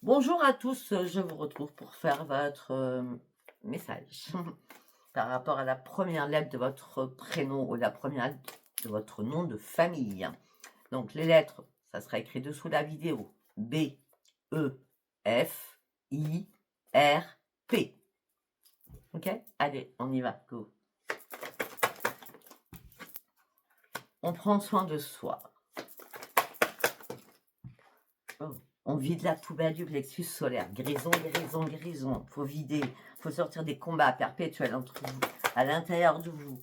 Bonjour à tous, je vous retrouve pour faire votre message par rapport à la première lettre de votre prénom ou la première lettre de votre nom de famille. Donc les lettres, ça sera écrit dessous la vidéo. B, E, F, I, R, P. Ok? Allez, on y va, go. On prend soin de soi. Oh. On vide la poubelle du plexus solaire. Grison, grison, grison. Faut vider. Faut sortir des combats perpétuels entre vous, à l'intérieur de vous.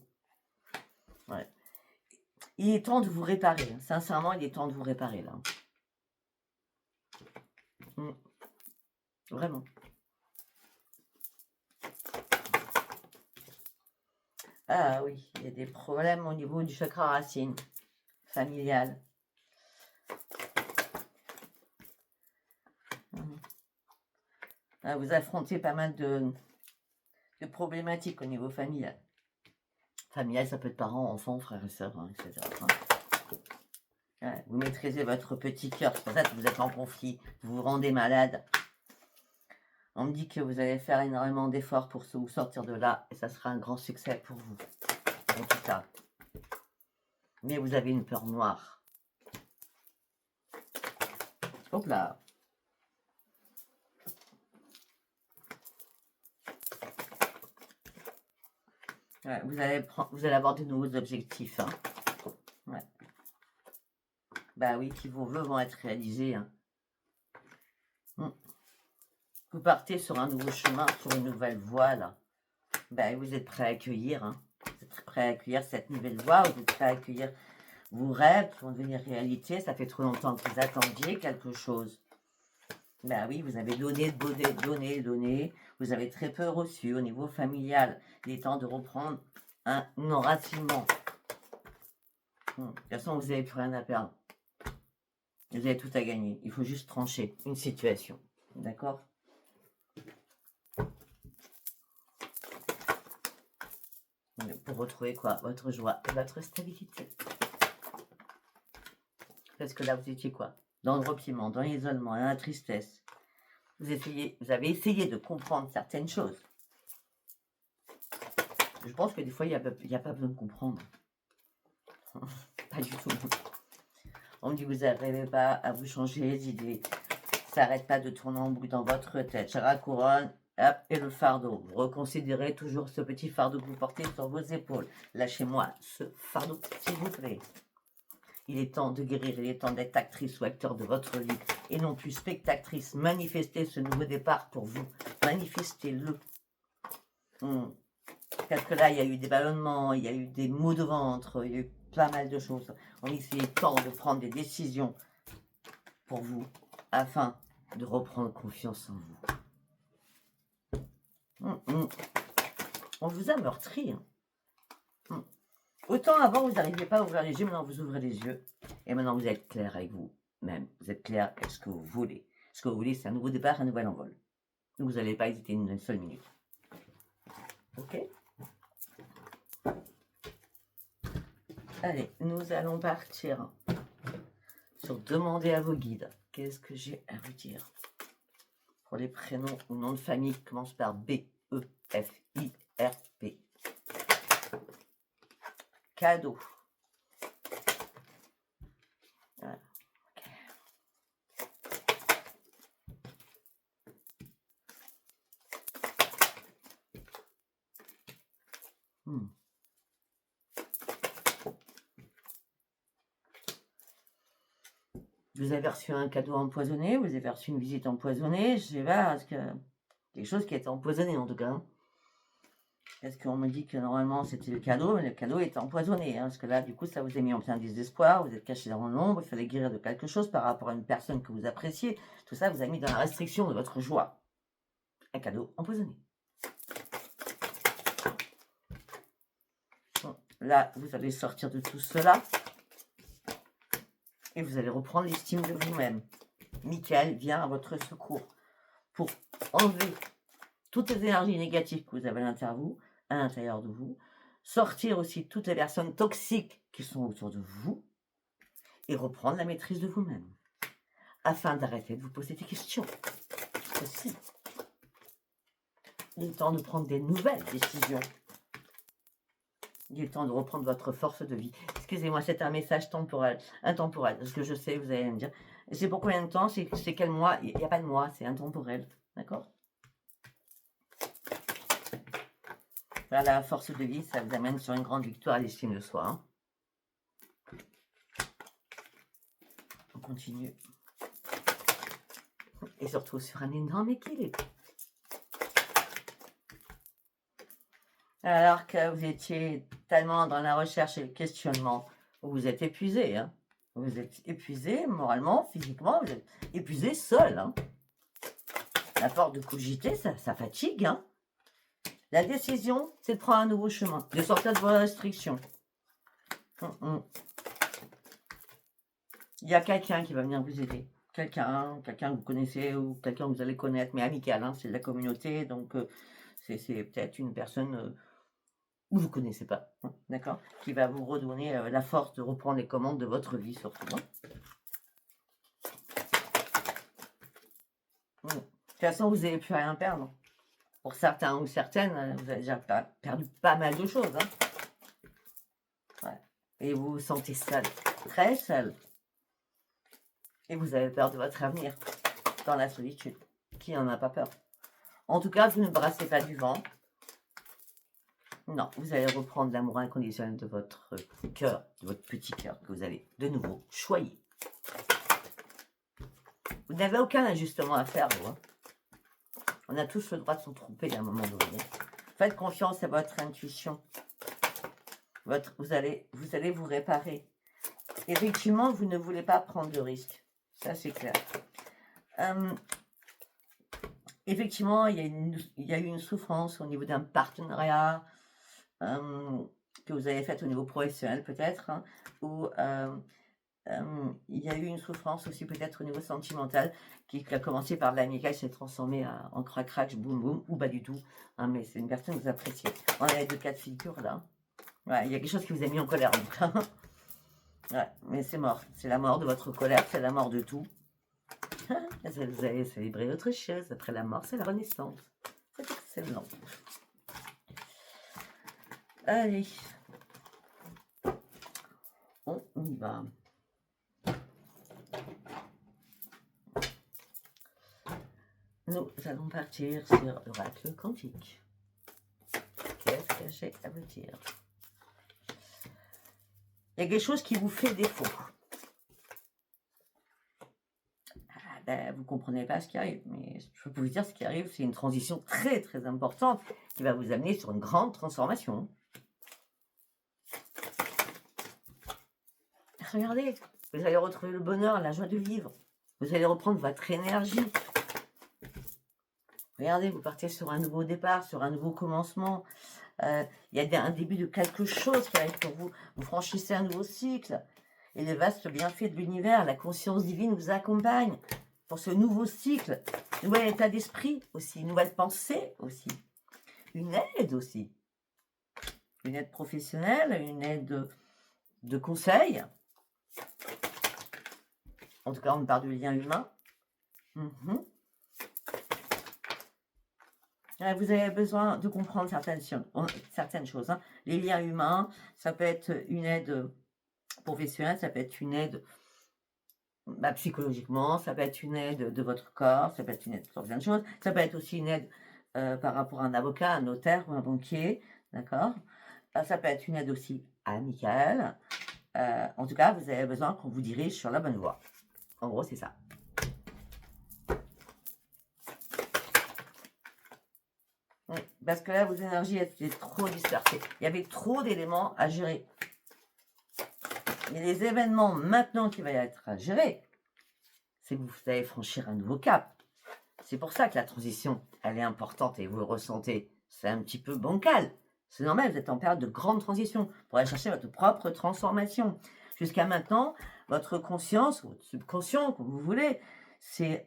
Ouais. Il est temps de vous réparer. Sincèrement, il est temps de vous réparer là. Vraiment. Ah oui, il y a des problèmes au niveau du chakra racine familial. Vous affrontez pas mal de problématiques au niveau familial. Familial, ça peut être parents, enfants, frères et sœurs, etc. Vous maîtrisez votre petit cœur, c'est pour ça que vous êtes en conflit, vous vous rendez malade. On me dit que vous allez faire énormément d'efforts pour vous sortir de là, et ça sera un grand succès pour vous, en tout cas. Mais vous avez une peur noire. Hop là. Ouais, vous allez avoir de nouveaux objectifs. Hein. Ouais. Bah oui, qui vos vœux vont être réalisés. Hein. Vous partez sur un nouveau chemin, sur une nouvelle voie, là. Bah, vous êtes prêt à accueillir. Hein. Vous êtes prêt à accueillir cette nouvelle voie. Vous êtes prêt à accueillir vos rêves qui vont devenir réalité. Ça fait trop longtemps que vous attendiez quelque chose. Ben oui, vous avez donné, donné. Vous avez très peu reçu au niveau familial. Il est temps de reprendre un enracinement. De toute façon, vous n'avez plus rien à perdre. Vous avez tout à gagner. Il faut juste trancher une situation. D'accord? Pour retrouver quoi? Votre joie et votre stabilité. Parce que là, vous étiez quoi? Dans le repliement, dans l'isolement, dans la tristesse. Vous avez essayé de comprendre certaines choses. Je pense que des fois, il n'y a pas besoin de comprendre. Pas du tout. On dit que vous n'arrivez pas à vous changer les idées. Ça n'arrête pas de tourner en boucle dans votre tête. Chara couronne, hop, et le fardeau. Reconsidérez toujours ce petit fardeau que vous portez sur vos épaules. Lâchez-moi ce fardeau, s'il vous plaît. Il est temps de guérir, il est temps d'être actrice ou acteur de votre vie et non plus spectatrice. Manifestez ce nouveau départ pour vous. Manifestez-le. Parce que là, il y a eu des ballonnements, il y a eu des maux de ventre, il y a eu pas mal de choses. On dit qu'il est temps de prendre des décisions pour vous afin de reprendre confiance en vous. On vous a meurtri. Autant avant, vous n'arriviez pas à ouvrir les yeux, maintenant vous ouvrez les yeux. Et maintenant, vous êtes clair avec vous-même. Vous êtes clair avec ce que vous voulez. Ce que vous voulez, c'est un nouveau départ, un nouvel envol. Donc, vous n'allez pas hésiter une seule minute. Ok? Allez, nous allons partir sur demander à vos guides. Qu'est-ce que j'ai à vous dire? Pour les prénoms ou noms de famille qui commencent par B, E, F, I, R, P. Cadeau. Voilà. Okay. Vous avez reçu un cadeau empoisonné, vous avez reçu une visite empoisonnée, je sais pas, parce que quelque chose qui a été empoisonné en tout cas. Parce qu'on me dit que normalement c'était le cadeau, mais le cadeau est empoisonné. Parce que là, du coup, ça vous a mis en plein désespoir, vous êtes caché dans l'ombre, il fallait guérir de quelque chose par rapport à une personne que vous appréciez. Tout ça vous a mis dans la restriction de votre joie. Un cadeau empoisonné. Bon, là, vous allez sortir de tout cela. Et vous allez reprendre l'estime de vous-même. Michael vient à votre secours pour enlever toutes les énergies négatives que vous avez à l'intérieur de vous, sortir aussi toutes les personnes toxiques qui sont autour de vous et reprendre la maîtrise de vous-même afin d'arrêter de vous poser des questions. aussi. Il est temps de prendre des nouvelles décisions. Il est temps de reprendre votre force de vie. Excusez-moi, c'est un message temporel, intemporel. Parce que je sais, vous allez me dire. C'est pour combien de temps? C'est quel mois? Il n'y a pas de mois, c'est intemporel. D'accord? Voilà, la force de vie, ça vous amène sur une grande victoire à l'estime de soi. Hein. On continue. Et surtout sur un énorme équilibre. Alors que vous étiez tellement dans la recherche et le questionnement, vous êtes épuisé. Hein. Vous êtes épuisé moralement, physiquement, vous êtes épuisé seul. Hein. La force de cogiter, ça fatigue. Hein. La décision, c'est de prendre un nouveau chemin, de sortir de vos restrictions. Il y a quelqu'un qui va venir vous aider. Quelqu'un que vous connaissez ou quelqu'un que vous allez connaître, mais amical, hein, c'est de la communauté, donc c'est peut-être une personne ou vous ne connaissez pas, hein, d'accord, qui va vous redonner la force de reprendre les commandes de votre vie, surtout. Hein. De toute façon, vous n'allez plus rien perdre. Pour certains ou certaines, vous avez déjà perdu pas mal de choses. Hein. Ouais. Et vous vous sentez seul, très seul. Et vous avez peur de votre avenir, dans la solitude. Qui n'en a pas peur? En tout cas, vous ne brassez pas du vent. Non, vous allez reprendre l'amour inconditionnel de votre cœur, de votre petit cœur, que vous allez de nouveau choyer. Vous n'avez aucun ajustement à faire, vous. Hein. On a tous le droit de se tromper à un moment donné. Faites confiance à votre intuition. Vous allez vous réparer. Effectivement, vous ne voulez pas prendre de risques. Ça, c'est clair. Effectivement, il y a eu une souffrance au niveau d'un partenariat que vous avez fait au niveau professionnel, peut-être, hein, ou il y a eu une souffrance aussi peut-être au niveau sentimental qui a commencé par de l'amical, s'est transformé en crac-crac, boum boum, ou pas du tout. Hein, mais c'est une personne que vous appréciez. On a les deux cas de figure là. Ouais, il y a quelque chose qui vous a mis en colère. Donc. Ouais, mais c'est mort. C'est la mort de votre colère, c'est la mort de tout. Vous allez célébrer autre chose. Après la mort, c'est la renaissance. C'est excellent. Allez. On y va. Nous allons partir sur l'oracle quantique. Qu'est-ce que j'ai à vous dire? Il y a quelque chose qui vous fait défaut. Ben, vous ne comprenez pas ce qui arrive, mais je peux vous dire ce qui arrive, c'est une transition très très importante qui va vous amener sur une grande transformation. Regardez, vous allez retrouver le bonheur, la joie de vivre. Vous allez reprendre votre énergie. Regardez, vous partez sur un nouveau départ, sur un nouveau commencement. Il y a un début de quelque chose qui arrive pour vous. Vous franchissez un nouveau cycle. Et les vastes bienfaits de l'univers, la conscience divine vous accompagne pour ce nouveau cycle. Nouvel état d'esprit aussi, une nouvelle pensée aussi. Une aide aussi. Une aide professionnelle, une aide de conseil. En tout cas, on parle du lien humain. Vous avez besoin de comprendre certaines choses. Hein. Les liens humains, ça peut être une aide professionnelle, ça peut être une aide psychologiquement, ça peut être une aide de votre corps, ça peut être une aide sur plein de choses. Ça peut être aussi une aide par rapport à un avocat, un notaire ou un banquier. D'accord? Ça peut être une aide aussi amicale. En tout cas, vous avez besoin qu'on vous dirige sur la bonne voie. En gros, c'est ça. Oui, parce que là, vos énergies étaient trop dispersées. Il y avait trop d'éléments à gérer. Et les événements maintenant qui vont être à gérer, c'est que vous allez franchir un nouveau cap. C'est pour ça que la transition, elle est importante et vous le ressentez. C'est un petit peu bancal. C'est normal, vous êtes en période de grande transition pour aller chercher votre propre transformation. Jusqu'à maintenant, votre conscience, votre subconscient, comme vous voulez, c'est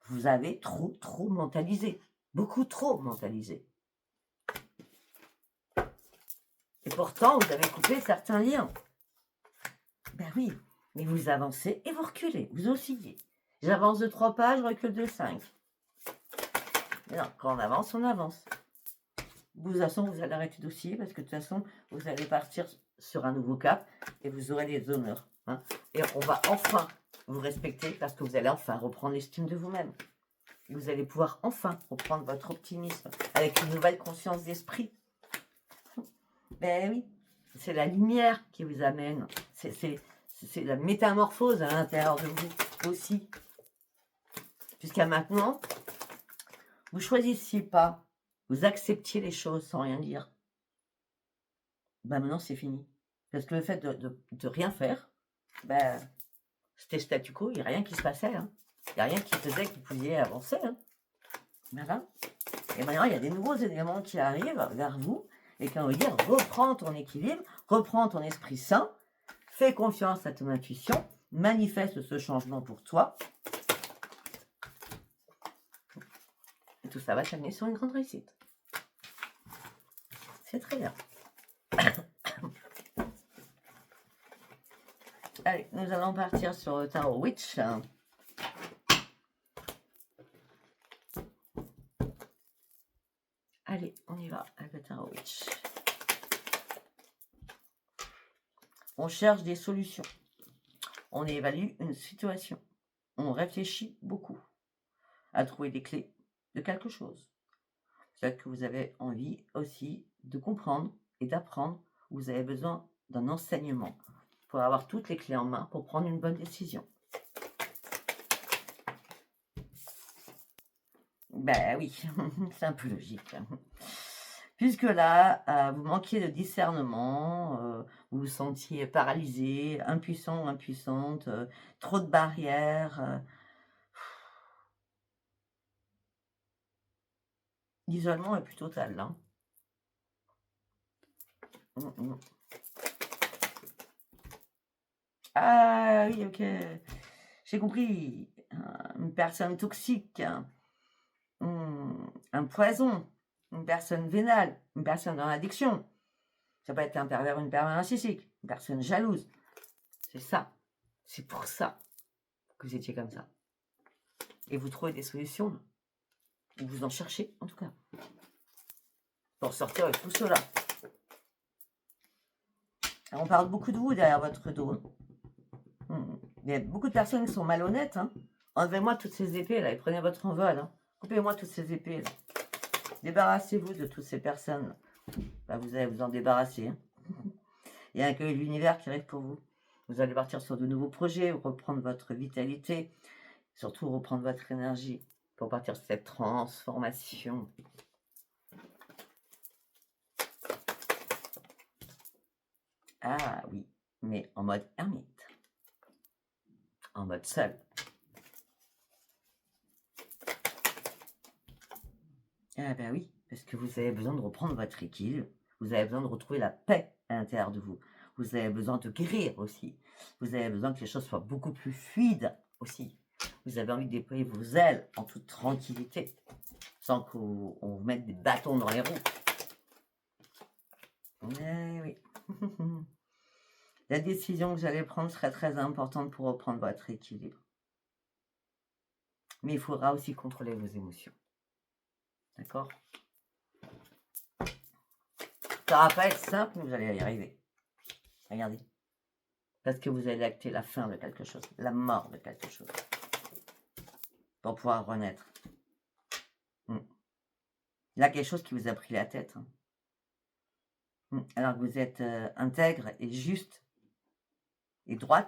vous avez trop mentalisé. Beaucoup trop mentalisé. Et pourtant, vous avez coupé certains liens. Ben oui, mais vous avancez et vous reculez, vous oscillez. J'avance de 3 pages, je recule de 5. Mais non, quand on avance, on avance. De toute façon, vous allez arrêter d'osciller parce que de toute façon, vous allez partir sur un nouveau cap et vous aurez les honneurs. Hein. Et on va enfin vous respecter parce que vous allez enfin reprendre l'estime de vous-même. Et vous allez pouvoir enfin reprendre votre optimisme avec une nouvelle conscience d'esprit. Ben oui, c'est la lumière qui vous amène. C'est la métamorphose à l'intérieur de vous aussi. Jusqu'à maintenant, vous ne choisissiez pas, vous acceptiez les choses sans rien dire. Ben maintenant, c'est fini. Parce que le fait de rien faire, ben, c'était statu quo, il n'y a rien qui se passait. Hein. Il n'y a rien qui faisait que vous pouviez avancer. Hein. Voilà. Et maintenant, il y a des nouveaux éléments qui arrivent vers vous et qui vont vous dire reprends ton équilibre, reprends ton esprit sain, fais confiance à ton intuition, manifeste ce changement pour toi. Et tout ça va t'amener sur une grande réussite. C'est très bien. Allez, nous allons partir sur le tarot Witch. Allez, on y va avec le tarot Witch. On cherche des solutions. On évalue une situation. On réfléchit beaucoup à trouver des clés de quelque chose. Peut-être que vous avez envie aussi de comprendre et d'apprendre. Vous avez besoin d'un enseignement pour avoir toutes les clés en main pour prendre une bonne décision. Ben oui, c'est un peu logique. Puisque là, vous manquiez de discernement, vous vous sentiez paralysé, impuissant, impuissante, trop de barrières. L'isolement est plus total, là. Ah oui, ok. J'ai compris. Une personne toxique, un poison, une personne vénale, une personne dans l'addiction. Ça peut être un pervers, une pervers narcissique, une personne jalouse. C'est ça. C'est pour ça que vous étiez comme ça. Et vous trouvez des solutions. Ou vous en cherchez, en tout cas. Pour sortir de tout cela. Alors, on parle beaucoup de vous derrière votre dos. Il y a beaucoup de personnes qui sont malhonnêtes. Hein. Enlevez-moi toutes ces épées là et prenez votre envol. Hein. Coupez-moi toutes ces épées là. Débarrassez-vous de toutes ces personnes. Bah, vous allez vous en débarrasser. Hein. Il y a un accueil de l'univers qui arrive pour vous. Vous allez partir sur de nouveaux projets, reprendre votre vitalité, surtout reprendre votre énergie pour partir sur cette transformation. Ah oui, mais en mode ermite. En mode seul. Ah ben oui, parce que vous avez besoin de reprendre votre équilibre. Vous avez besoin de retrouver la paix à l'intérieur de vous. Vous avez besoin de guérir aussi. Vous avez besoin que les choses soient beaucoup plus fluides aussi. Vous avez envie de déployer vos ailes en toute tranquillité, sans qu'on vous mette des bâtons dans les roues. Eh oui. La décision que vous allez prendre serait très importante pour reprendre votre équilibre. Mais il faudra aussi contrôler vos émotions. D'accord? Ça va pas être simple, mais vous allez y arriver. Regardez. Parce que vous allez acter la fin de quelque chose, la mort de quelque chose. Pour pouvoir renaître. Il y a quelque chose qui vous a pris la tête. Hein. Alors que vous êtes intègre et juste et droit.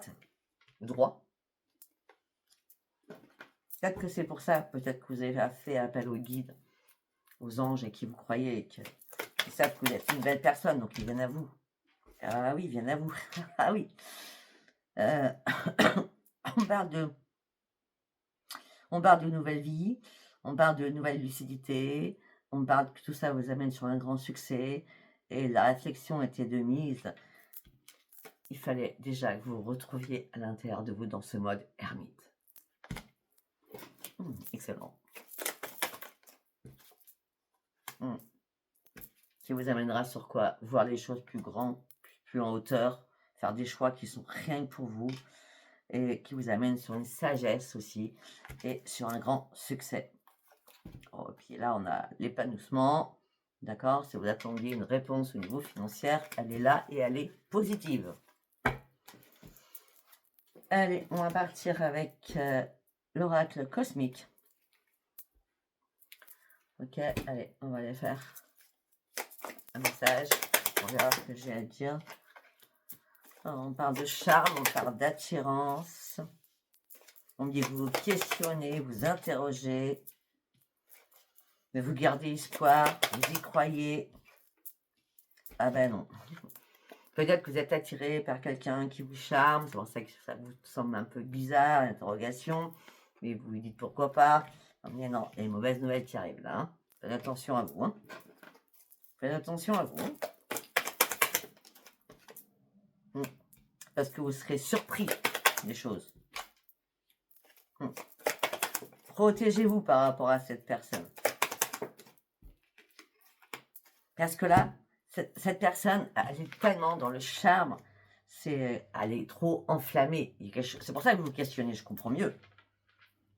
Peut-être que c'est pour ça, peut-être que vous avez fait appel aux guides, aux anges et qui vous croyez et qu'ils savent que vous êtes une belle personne, donc ils viennent à vous. Ah oui, ils viennent à vous. Ah oui. On parle de nouvelle vie, on parle de nouvelle lucidité, on parle que tout ça vous amène sur un grand succès et la réflexion était de mise. Il fallait déjà que vous vous retrouviez à l'intérieur de vous dans ce mode ermite. Excellent. Qui vous amènera sur quoi? Voir les choses plus grandes, plus en hauteur, faire des choix qui sont rien que pour vous et qui vous amènent sur une sagesse aussi et sur un grand succès. Bon, et puis là, on a l'épanouissement. D'accord? Si vous attendiez une réponse au niveau financier, elle est là et elle est positive. Allez, on va partir avec l'oracle cosmique. Ok, allez, on va aller faire un message. On verra ce que j'ai à dire. On parle de charme, on parle d'attirance. On me dit que vous vous questionnez, vous interrogez. Mais vous gardez espoir, vous y croyez. Ah ben non. Peut-être que vous êtes attiré par quelqu'un qui vous charme, c'est pour ça que ça vous semble un peu bizarre, l'interrogation, mais vous vous dites pourquoi pas. Mais non, il y a une mauvaise nouvelle qui arrive là. Hein. Faites attention à vous. Hein. Faites attention à vous. Parce que vous serez surpris des choses. Protégez-vous par rapport à cette personne. Parce que là, cette personne, elle est tellement dans le charme, elle est trop enflammée. C'est pour ça que vous vous questionnez, je comprends mieux.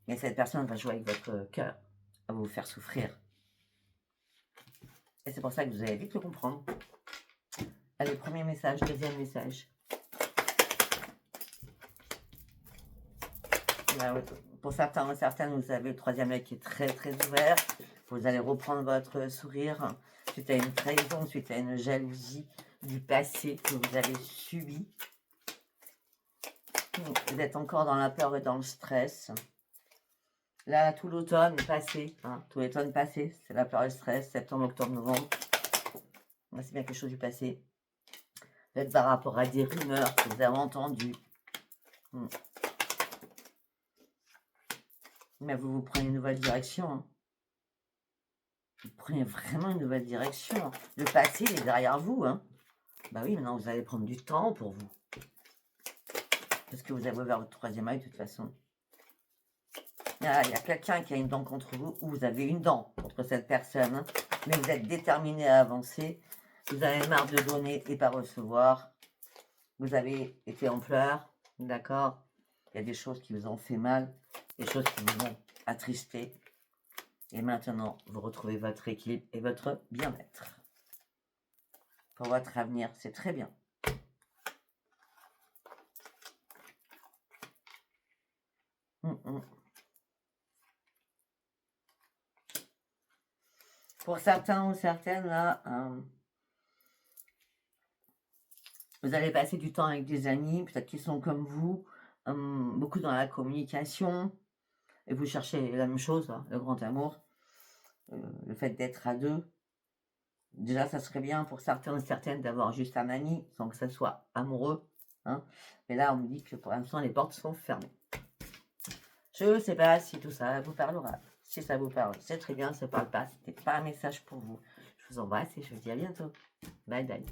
Mais cette personne va jouer avec votre cœur, va vous faire souffrir. Et c'est pour ça que vous allez vite le comprendre. Allez, premier message, deuxième message. Pour certains et certaines, vous avez le troisième œil qui est très très ouvert. Vous allez reprendre votre sourire suite à une trahison, suite à une jalousie du passé que vous avez subi. Vous êtes encore dans la peur et dans le stress. Là, tout l'automne passé, hein, tout l'automne passé, c'est la peur et le stress, septembre, octobre, novembre. Là, c'est bien quelque chose du passé. Peut-être par rapport à des rumeurs que vous avez entendues. Mais vous prenez une nouvelle direction. Hein. Vous prenez vraiment une nouvelle direction. Hein. Le passé, il est derrière vous. Hein. Bah oui, maintenant, vous allez prendre du temps pour vous. Parce que vous avez ouvert votre troisième œil, de toute façon. Il y a quelqu'un qui a une dent contre vous, ou vous avez une dent contre cette personne. Hein. Mais vous êtes déterminé à avancer. Vous avez marre de donner et pas recevoir. Vous avez été en pleurs. D'accord? Il y a des choses qui vous ont fait mal. Des choses qui vous ont attristé. Et maintenant, vous retrouvez votre équilibre et votre bien-être. Pour votre avenir, c'est très bien. Pour certains ou certaines, là, vous allez passer du temps avec des amis, peut-être qu'ils sont comme vous, beaucoup dans la communication, et vous cherchez la même chose, hein, le grand amour, le fait d'être à deux. Déjà, ça serait bien pour certains ou certaines d'avoir juste un ami, sans que ça soit amoureux. Hein. Mais là, on me dit que pour l'instant, les portes sont fermées. Je ne sais pas si tout ça vous parlera. Si ça vous parle, c'est très bien. Si ça ne parle pas, ce n'était pas un message pour vous. Je vous embrasse et je vous dis à bientôt. Bye bye.